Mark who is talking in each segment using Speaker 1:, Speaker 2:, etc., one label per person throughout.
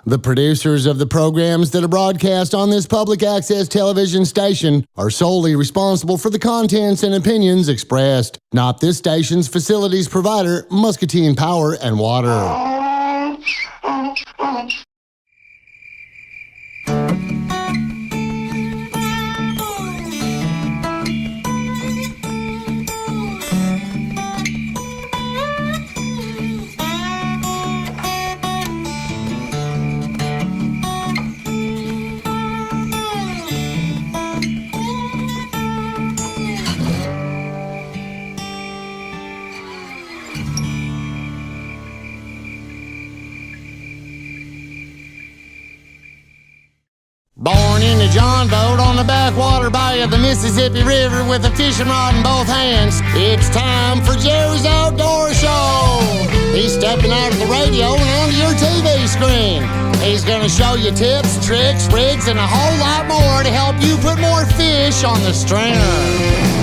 Speaker 1: The producers of the programs that are broadcast on this public access television station are solely responsible for the contents and opinions expressed, not this station's facilities provider, Muscatine Power and Water. Born in the John boat on the backwater bay of the Mississippi River with a fishing rod in both hands, it's time for Jerry's Outdoor Show. He's stepping out of the radio and onto your TV screen. He's gonna show you tips, tricks, rigs, and a whole lot more to help you put more fish on the stringer.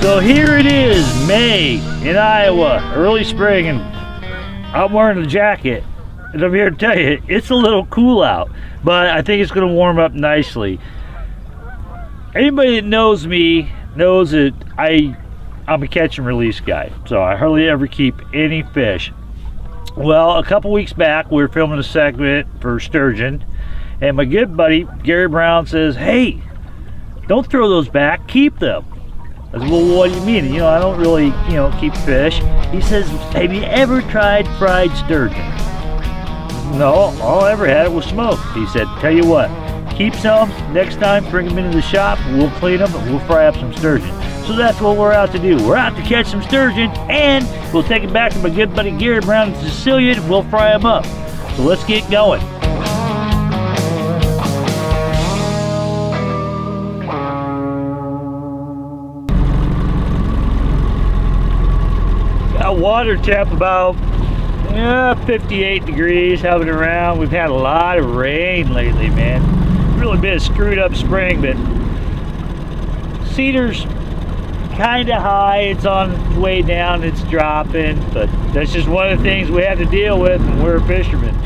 Speaker 2: So here it is, May in Iowa, early spring, and I'm wearing a jacket, and I'm here to tell you, it's a little cool out, but I think it's going to warm up nicely. Anybody that knows me knows that I'm a catch and release guy, so I hardly ever keep any fish. Well, a couple weeks back, we were filming a segment for sturgeon, and my good buddy, Gary Brown, says, "Hey, don't throw those back, keep them." I said, "Well, what do you mean? I don't really, keep fish." He says, "Have you ever tried fried sturgeon?" "No, all I ever had was smoked." He said, "Tell you what, keep some. Next time, bring them into the shop. We'll clean them and we'll fry up some sturgeon." So that's what we're out to do. We're out to catch some sturgeon, and we'll take it back to my good buddy Gary Brown in Sicilian, and we'll fry them up. So let's get going. Water temp about 58 degrees, having around. We've had a lot of rain lately, man. Really been a screwed up spring, but cedar's kind of high. It's on its way down, it's dropping, but that's just one of the things we have to deal with when we're fishermen.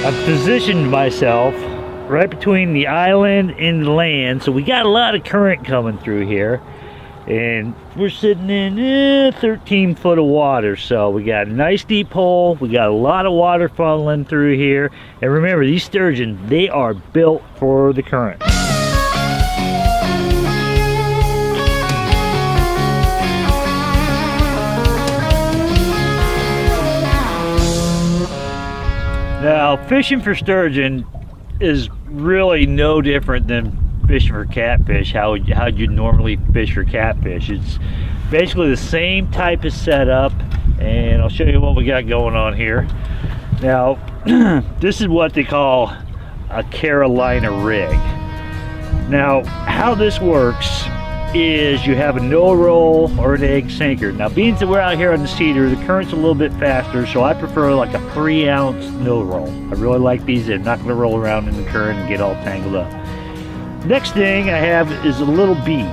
Speaker 2: I've positioned myself right between the island and the land, so we got a lot of current coming through here, and we're sitting in 13 foot of water. So we got a nice deep hole, we got a lot of water funneling through here, and remember, these sturgeon, they are built for the current. Now, fishing for sturgeon is really no different than fishing for catfish, how you'd normally fish for catfish. It's basically the same type of setup, and I'll show you what we got going on here. Now, this is what they call a Carolina rig. Now, how this works is you have a no roll or an egg sinker. Now, being that we're out here on the cedar, the current's a little bit faster, so I prefer like a 3-ounce no roll. I really like these. They're not going to roll around in the current and get all tangled up. Next thing I have is a little bead.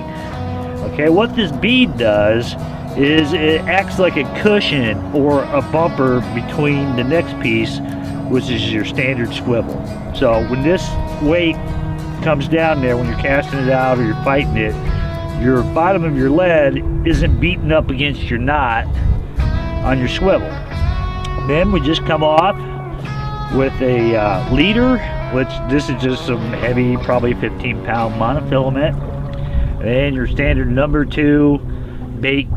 Speaker 2: Okay, what this bead does is it acts like a cushion or a bumper between the next piece, which is your standard swivel. So when this weight comes down there, when you're casting it out or you're fighting it, your bottom of your lead isn't beaten up against your knot on your swivel. Then we just come off with a leader, which this is just some heavy, probably 15-pound monofilament, and your standard number 2 bait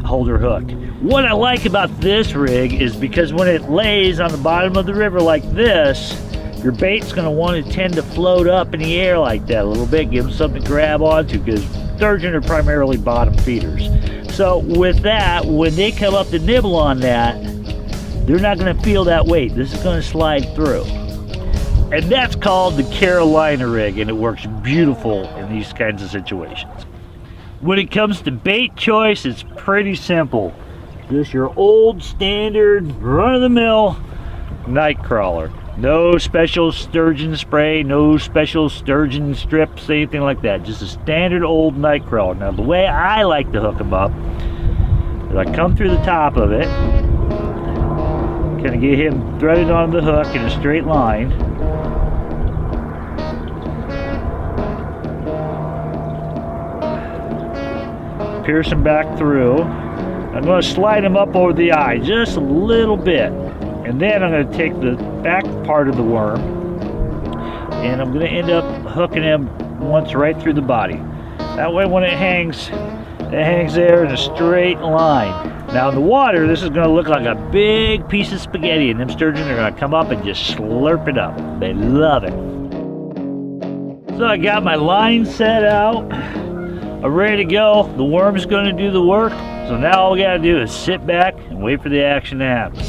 Speaker 2: holder hook. What I like about this rig is because when it lays on the bottom of the river like this, your bait's going to want to tend to float up in the air like that a little bit, give them something to grab onto, because sturgeon are primarily bottom feeders. So with that, when they come up to nibble on that, they're not going to feel that weight. This is going to slide through. And that's called the Carolina rig, and it works beautiful in these kinds of situations. When it comes to bait choice, it's pretty simple. Just your old standard run-of-the-mill night crawler. No special sturgeon spray, no special sturgeon strips, anything like that. Just a standard old night crawler. Now the way I like to hook them up is I come through the top of it, kind of get him threaded on the hook in a straight line. Pierce him back through. I'm going to slide him up over the eye just a little bit. And then I'm going to take the back part of the worm and I'm going to end up hooking him once right through the body. That way when it hangs there in a straight line. Now in the water, this is going to look like a big piece of spaghetti, and them sturgeon are going to come up and just slurp it up. They love it. So I got my line set out. I'm ready to go. The worm's going to do the work. So now all we got to do is sit back and wait for the action to happen.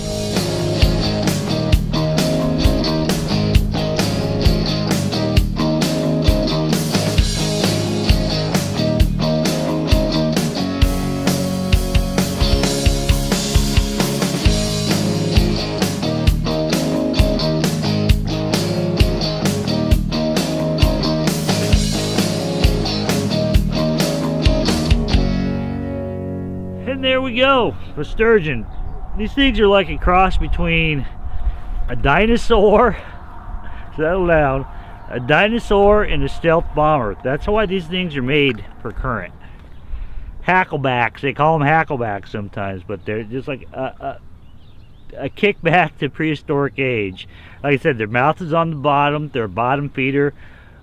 Speaker 2: There we go, the sturgeon. These things are like a cross between a dinosaur, settle down, a dinosaur and a stealth bomber. That's why these things are made for current. Hacklebacks, they call them hacklebacks sometimes, but they're just like a kickback to prehistoric age. Like I said, their mouth is on the bottom, they're a bottom feeder.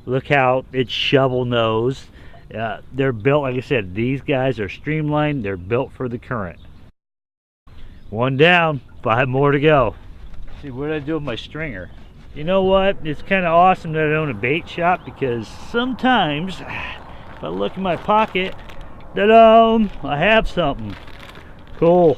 Speaker 2: Look how it's shovel nosed. They're built, like I said, these guys are streamlined. They're built for the current. One down, 5 more to go. Let's see, what did I do with my stringer? You know what? It's kind of awesome that I own a bait shop, because sometimes if I look in my pocket, I have something. Cool.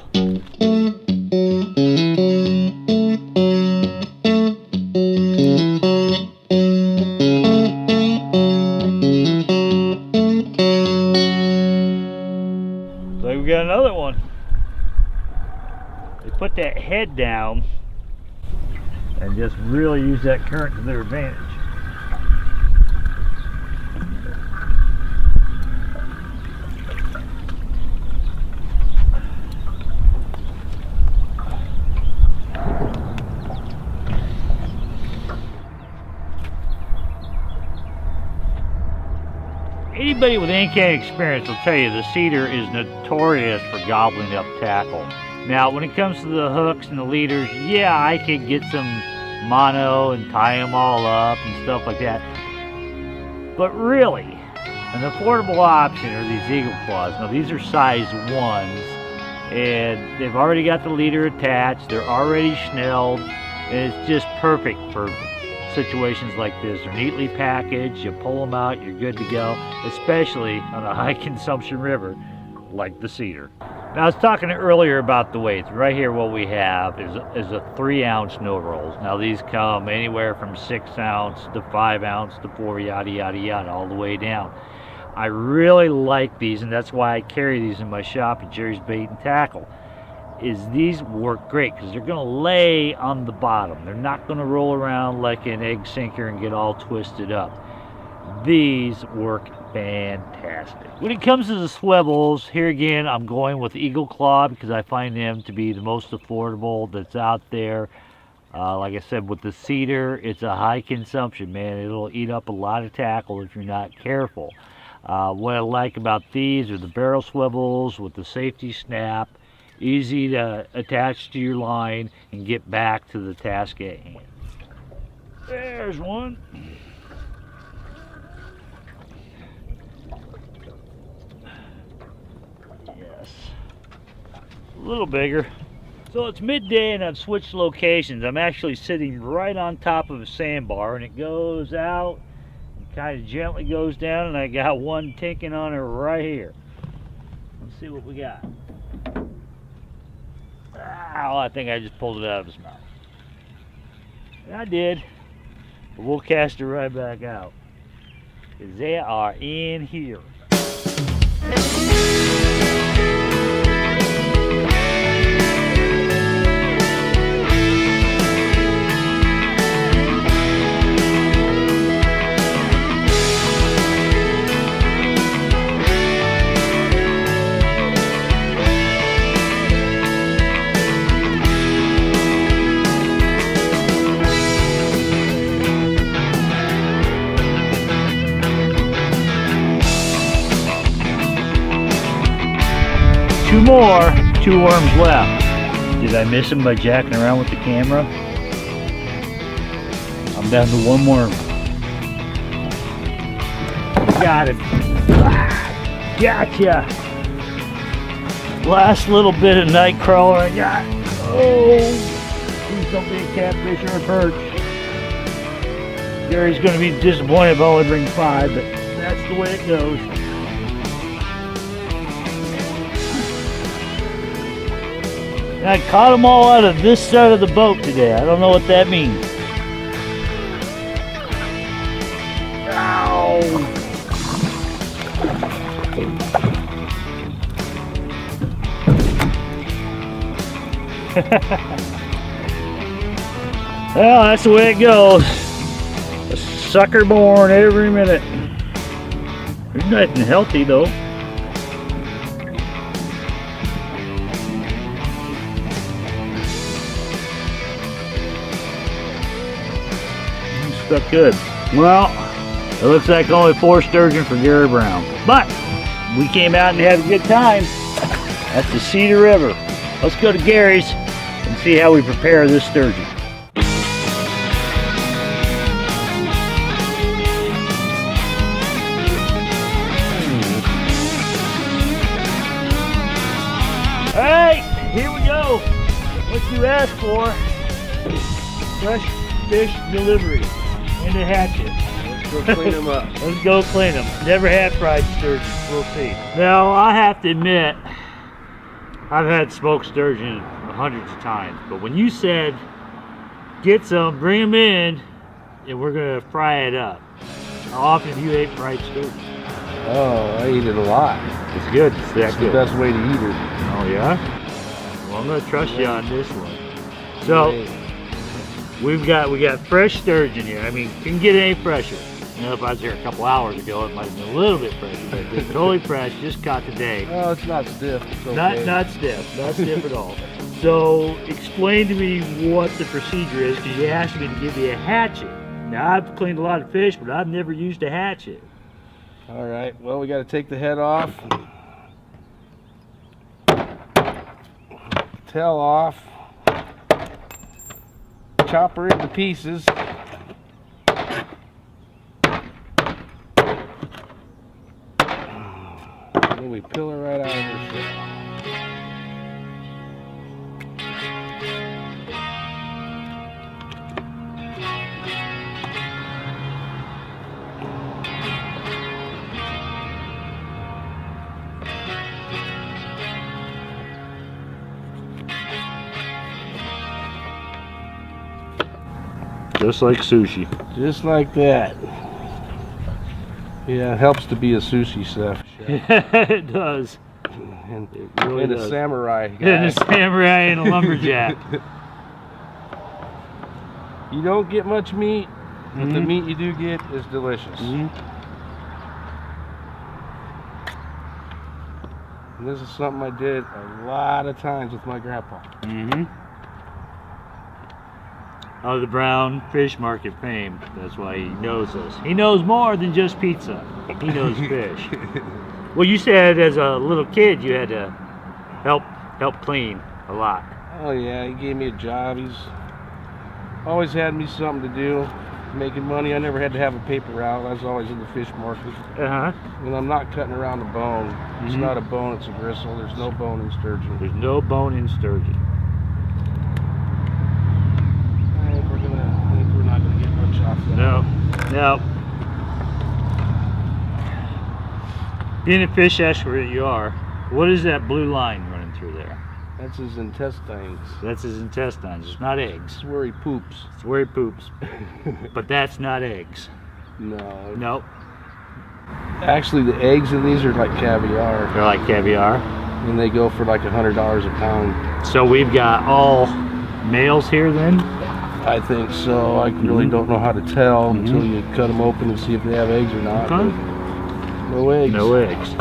Speaker 2: We got another one. They put that head down and just really use that current to their advantage. Anybody with any kind of experience will tell you the cedar is notorious for gobbling up tackle. Now, when it comes to the hooks and the leaders, yeah, I could get some mono and tie them all up and stuff like that. But really, an affordable option are these eagle claws. Now, these are size 1s, and they've already got the leader attached. They're already snelled, and it's just perfect for situations like this. They're neatly packaged, you pull them out, you're good to go, especially on a high consumption river like the Cedar. Now I was talking earlier about the weights. Right here what we have is a 3-ounce no rolls. Now these come anywhere from 6 ounce to 5 ounce to 4 yada yada yada all the way down. I really like these, and that's why I carry these in my shop at Jerry's Bait and Tackle. These work great because they're going to lay on the bottom. They're not going to roll around like an egg sinker and get all twisted up. These work fantastic. When it comes to the swivels, here again I'm going with Eagle Claw because I find them to be the most affordable that's out there. Like I said, with the Cedar, it's a high consumption, man. It'll eat up a lot of tackle if you're not careful. What I like about these are the barrel swivels with the safety snap. Easy to attach to your line and get back to the task at hand. There's one. Yes. A little bigger. So it's midday and I've switched locations. I'm actually sitting right on top of a sandbar, and it goes out and kind of gently goes down, and I got one tinking on it right here. Let's see what we got. Ow, I think I just pulled it out of his mouth. I did. But we'll cast it right back out, because they are in here. Two more, 2 worms left. Did I miss him by jacking around with the camera? I'm down to 1 worm. Got it. Gotcha. Last little bit of night crawler I got. Oh, please don't be a catfish or a perch. Gary's gonna be disappointed if I only bring 5, but that's the way it goes. I caught them all out of this side of the boat today. I don't know what that means. Ow! Well, that's the way it goes. A sucker born every minute. There's nothing healthy though. Stuck good. Well, it looks like only 4 sturgeon for Gary Brown, but we came out and had a good time at the Cedar River. Let's go to Gary's and see how we prepare this sturgeon. Alright, here we go. What you asked for. Fresh fish delivery. And a hatchet.
Speaker 3: Let's go clean them up.
Speaker 2: Let's go clean them. Never had fried sturgeon. We'll see. Now, I have to admit, I've had smoked sturgeon hundreds of times. But when you said, get some, bring them in, and we're going to fry it up. How often have you ate fried sturgeon?
Speaker 3: Oh, I eat it a lot.
Speaker 2: It's good. It's that
Speaker 3: It's
Speaker 2: good.
Speaker 3: the best way to eat it.
Speaker 2: Oh, yeah? Well, I'm going to trust you on this one. So, we got fresh sturgeon here. I mean, you can get any fresher. You know, if I was here a couple hours ago, it might have been a little bit fresher, but it's totally fresh, just caught today.
Speaker 3: Oh, it's not stiff. It's okay.
Speaker 2: Not stiff at all. So, explain to me what the procedure is, because you asked me to give you a hatchet. Now, I've cleaned a lot of fish, but I've never used a hatchet.
Speaker 3: All right. Well, we got to take the head off, tail off, chop her into pieces. And then we peel her right out of her shell.
Speaker 2: Just like sushi.
Speaker 3: Just like that. Yeah, it helps to be a sushi chef.
Speaker 2: It does.
Speaker 3: And,
Speaker 2: It really
Speaker 3: and
Speaker 2: does.
Speaker 3: a samurai guy.
Speaker 2: And a samurai and a lumberjack.
Speaker 3: You don't get much meat, but the
Speaker 2: Mhm.
Speaker 3: meat you do get is delicious.
Speaker 2: Mhm.
Speaker 3: And this is something I did a lot of times with my grandpa.
Speaker 2: Mm-hmm. Of the Brown Fish Market fame. That's why he knows us. He knows more than just pizza. He knows fish. Well, you said as a little kid you had to help clean a lot.
Speaker 3: Oh yeah, he gave me a job. He's always had me something to do. making money. I never had to have a paper route. I was always in the fish market. And I'm not cutting around the bone. It's not a bone, it's a gristle. There's no bone in sturgeon.
Speaker 2: There's no bone in sturgeon.
Speaker 3: I think we're not gonna get much off that.
Speaker 2: No. Being a fish expert you are, what is that blue line running through there?
Speaker 3: That's his intestines.
Speaker 2: That's his intestines. It's not eggs.
Speaker 3: That's where he poops.
Speaker 2: It's where he poops. But that's not eggs.
Speaker 3: No.
Speaker 2: Nope.
Speaker 3: Actually, the eggs in these are like caviar.
Speaker 2: They're like caviar.
Speaker 3: And they go for like $100 a pound.
Speaker 2: So we've got all males here then?
Speaker 3: I think so. I really don't know how to tell until you cut them open and see if they have eggs or not. No eggs.
Speaker 2: No eggs.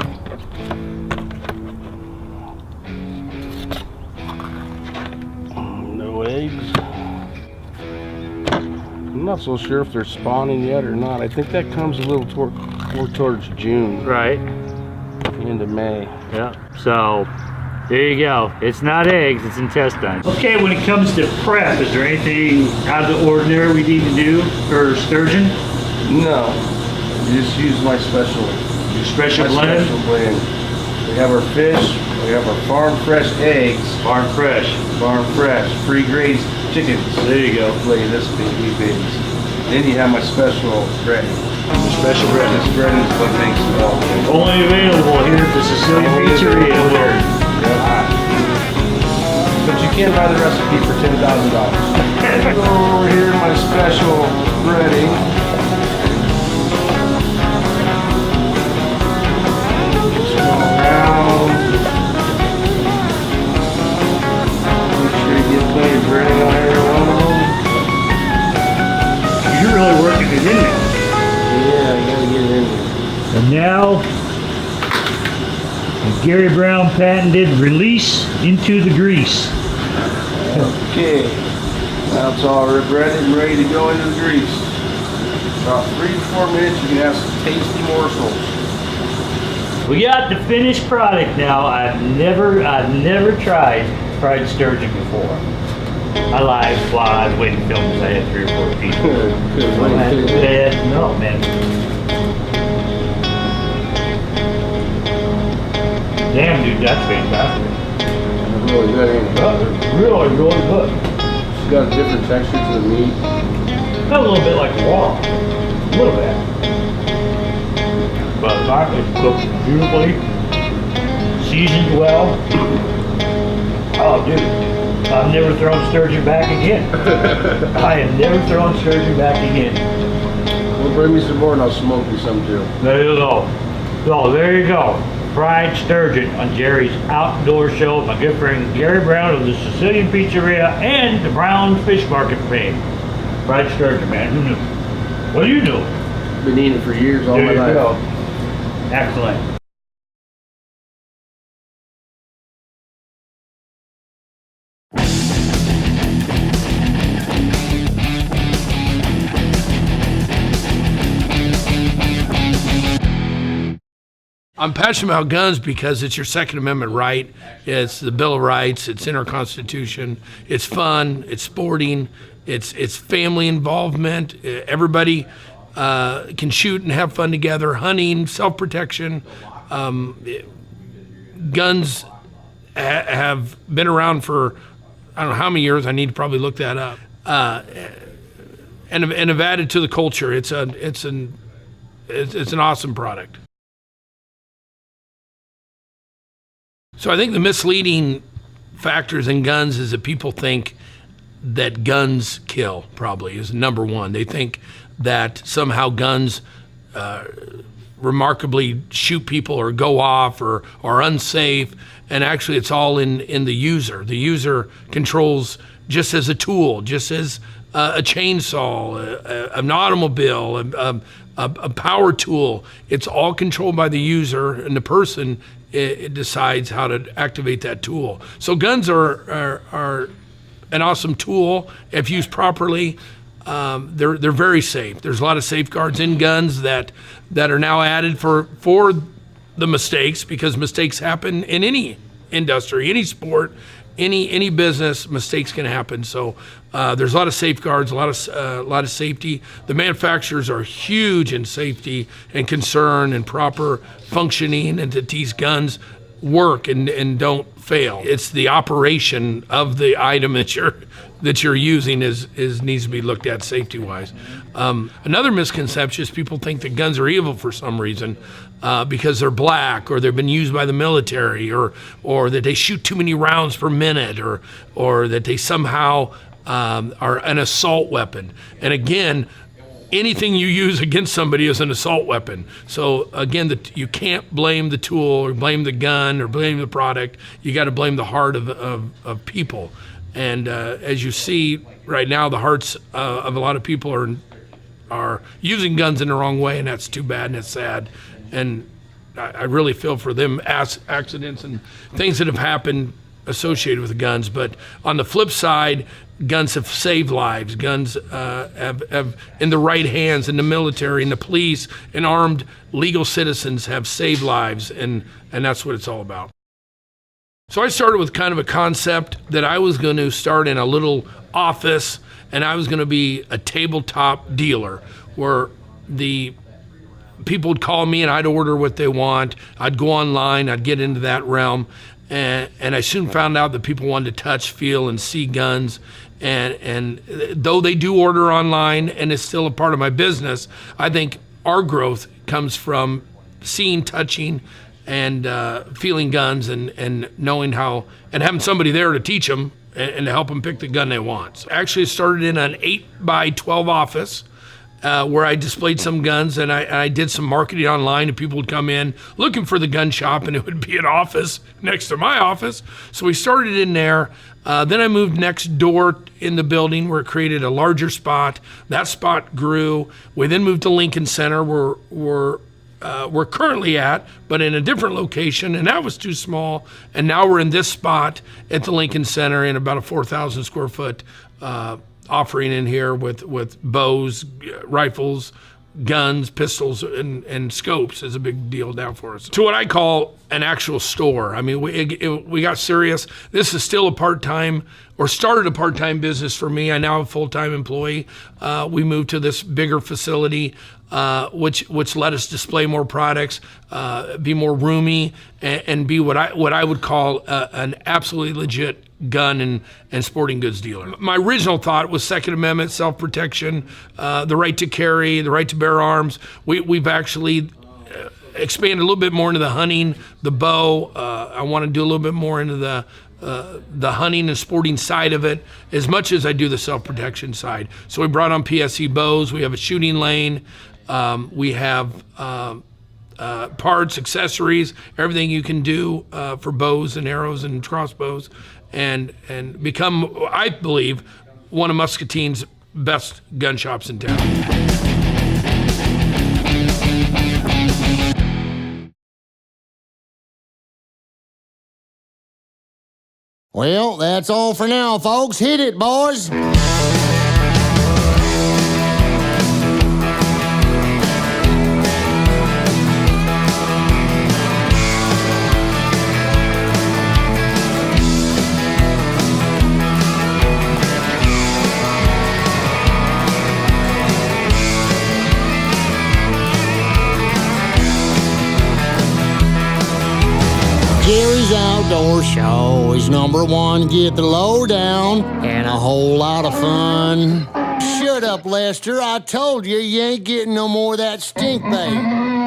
Speaker 3: No eggs. I'm not so sure if they're spawning yet or not. I think that comes a little more towards June.
Speaker 2: Right.
Speaker 3: Into May.
Speaker 2: Yeah. So there you go. It's not eggs, it's intestines. Okay, when it comes to prep, is there anything out of the ordinary we need to do for sturgeon?
Speaker 3: No. You just use my special.
Speaker 2: Your special blend?
Speaker 3: Special blend. We have our fish, we have our farm fresh eggs.
Speaker 2: Farm fresh.
Speaker 3: Farm fresh. Free grazed chickens.
Speaker 2: There you go.
Speaker 3: Play this baby babies. Then you have my special bread.
Speaker 2: Special bread.
Speaker 3: This bread is what makes it all good.
Speaker 2: Only available here at the Sicilian Pizzeria.
Speaker 3: But you can buy the recipe for $10,000. Go over here, my special breading. Just go around. Make sure you get plenty of breading on every one of them.
Speaker 2: You're really working it in there.
Speaker 3: Yeah, you gotta get it in there.
Speaker 2: And now, the Gary Brown patented release into the grease.
Speaker 3: Okay, now it's all breaded and ready to go into the grease. About 3 to 4 minutes, you can have some tasty morsels.
Speaker 2: We got the finished product now. I've never tried fried sturgeon before. I lied while I was waiting to film because I had 3 or 4 people. No, man. Damn, dude, that's fantastic.
Speaker 3: Really good, ain't it?
Speaker 2: Really, really good.
Speaker 3: It's got a different texture to the meat.
Speaker 2: Got a little bit like raw. A little bit. But it's cooked beautifully. Seasoned well. Oh, dude. I've never thrown sturgeon back again. I have never thrown sturgeon back again.
Speaker 3: Well, bring me some more and I'll smoke you some too.
Speaker 2: There you go. So there you go. Fried sturgeon on Jerry's outdoor show with my good friend Gary Brown of the Sicilian Pizzeria and the Brown Fish Market fame. Fried sturgeon, man. Who knew? Well, you knew.
Speaker 3: Been eating it for years, all my life.
Speaker 2: Go. Excellent.
Speaker 4: I'm passionate about guns because it's your Second Amendment right. It's the Bill of Rights. It's in our Constitution. It's fun. It's sporting. It's family involvement. Everybody can shoot and have fun together. Hunting, self-protection. Guns have been around for I don't know how many years. I need to probably look that up. And have added to the culture. It's an awesome product. So I think the misleading factors in guns is that people think that guns kill, probably, is number one. They think that somehow guns remarkably shoot people or go off or are unsafe, and actually it's all in the user. The user controls just as a tool, just as a chainsaw, an automobile, a power tool. It's all controlled by the user, and the person it decides how to activate that tool. So guns are an awesome tool if used properly. They're very safe. There's a lot of safeguards in guns that are now added for the mistakes, because mistakes happen in any industry, any sport. any business, mistakes can happen. So there's a lot of safeguards, a lot of safety. The manufacturers are huge in safety and concern and proper functioning, and that these guns work and don't fail. It's the operation of the item that you're using needs to be looked at safety wise. Another misconception is people think that guns are evil for some reason because they're black, or they've been used by the military, or that they shoot too many rounds per minute, or that they somehow are an assault weapon. And again, anything you use against somebody is an assault weapon. So again, you can't blame the tool or blame the gun or blame the product. You got to blame the heart of people. And as you see right now, the hearts of a lot of people are using guns in the wrong way, and that's too bad and it's sad. And I really feel for them accidents and things that have happened associated with the guns. But on the flip side, guns have saved lives. Guns have in the right hands, in the military, in the police, and armed legal citizens have saved lives, and that's what it's all about. So I started with kind of a concept that I was going to start in a little office, and I was going to be a tabletop dealer where the people would call me and I'd order what they want. I'd go online, I'd get into that realm. And I soon found out that people wanted to touch, feel, and see guns. And though they do order online and it's still a part of my business, I think our growth comes from seeing, touching, and feeling guns, and knowing how, and having somebody there to teach them and to help them pick the gun they want. So actually, it started in an 8x12 office. Where I displayed some guns, and I did some marketing online, and people would come in looking for the gun shop, and it would be an office next to my office. So we started in there. Then I moved next door in the building where it created a larger spot. That spot grew. We then moved to Lincoln Center where we're currently at, but in a different location, and that was too small. And now we're in this spot at the Lincoln Center in about a 4,000 square foot offering in here with bows, rifles, guns, pistols, and scopes is a big deal now for us. To what I call an actual store. I mean, we got serious. This is still a part-time, or started a part-time business for me. I now have a full-time employee. We moved to this bigger facility, which let us display more products, be more roomy, and be what I would call an absolutely legit gun and sporting goods dealer. My original thought was Second Amendment, self-protection, the right to carry, the right to bear arms. We've actually expanded a little bit more into the hunting, the bow. I want to do a little bit more into the hunting and sporting side of it, as much as I do the self-protection side. So we brought on PSE bows. We have a shooting lane. We have parts, accessories, everything you can do for bows and arrows and crossbows, and become, I believe, one of Muscatine's best gun shops in town.
Speaker 1: Well, that's all for now, folks. Hit it, boys. Jerry's Outdoor Show is #1. Get the lowdown and a whole lot of fun. Shut up, Lester. I told you you ain't getting no more of that stink bait.